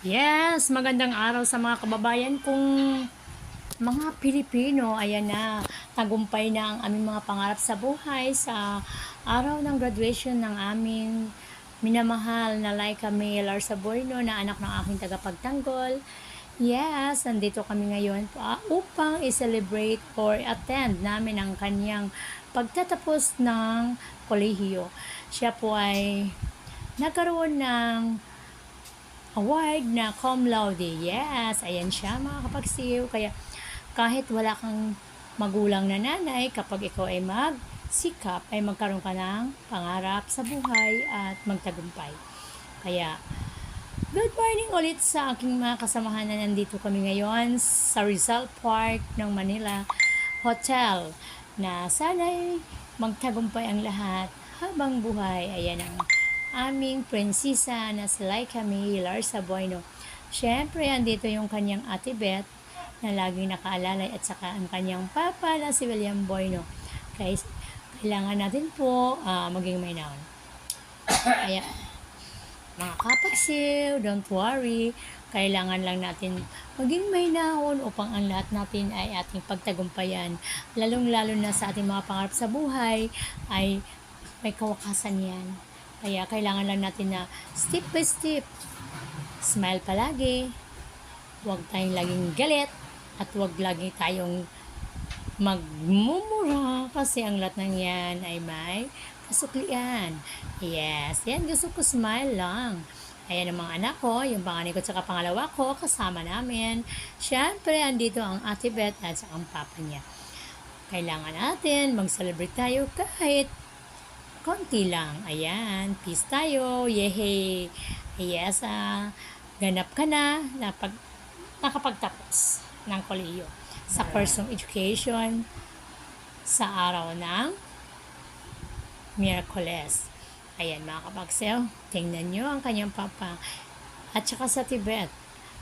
Yes, magandang araw sa mga kababayan kong mga Pilipino. Ayan na, tagumpay na ang aming mga pangarap sa buhay sa araw ng graduation ng aming minamahal na Laika May Larsa Bueno na anak ng aking tagapagtanggol. Yes, nandito kami ngayon upang i-celebrate or attend namin ang kanyang pagtatapos ng kolehiyo. Siya po ay nagkaroon ng award na cum laude. Yes, ayan siya mga kapagsiw. Kaya kahit wala kang magulang na nanay, kapag ikaw ay magsikap, ay magkaroon ka ng pangarap sa buhay at magtagumpay. Kaya, good morning ulit sa aking mga kasamahan na nandito kami ngayon sa Rizal Park ng Manila Hotel na sana'y magtagumpay ang lahat habang buhay. Ayan ang aming prinsesa na si Laika May Larsa Bueno. Siyempre, andito yung kanyang ate Beth na laging nakaalalay at saka ang kanyang papa na si William Bueno. Kaya kailangan natin po maging mainahon. Kaya, mga kapagsiw, don't worry. Kailangan lang natin maging mainahon upang ang lahat natin ay ating pagtagumpayan. Lalong-lalo na sa ating mga pangarap sa buhay ay may kawakasan yan. Kaya kailangan lang natin na step by step, smile palagi, huwag tayong laging galit, at huwag lagi tayong magmumura kasi ang lahat ng yan ay may kasuklian. Yes, yan gusto ko smile lang. Ayan ang mga anak ko, yung panganay ko at saka pangalawa ko, kasama namin. Siyempre, andito ang ate Beth at saka ang papa niya. Kailangan natin mag-celebrate tayo kahit konti lang. Ayan, peace tayo. Yehey. Yes, ganap ka na nakapagtapos ng kolehiyo sa course ng education sa araw ng Miyerkules. Ayan mga kapagsew, tingnan nyo ang kanyang papa at saka sa Tibet.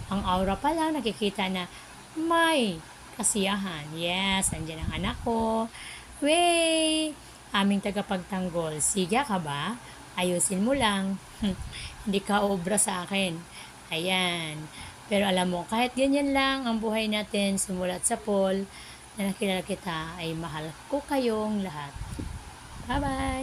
Ang aura pa lang nakikita na may kasiyahan. Yes, andyan ang anak ko. Wey! Aming tagapagtanggol. Siga ka ba? Ayusin mo lang. Hindi ka obra sa akin. Ayan. Pero alam mo, kahit ganyan lang ang buhay natin, sumulat sa poll, na nakilala kita, ay mahal ko kayong lahat. Bye-bye!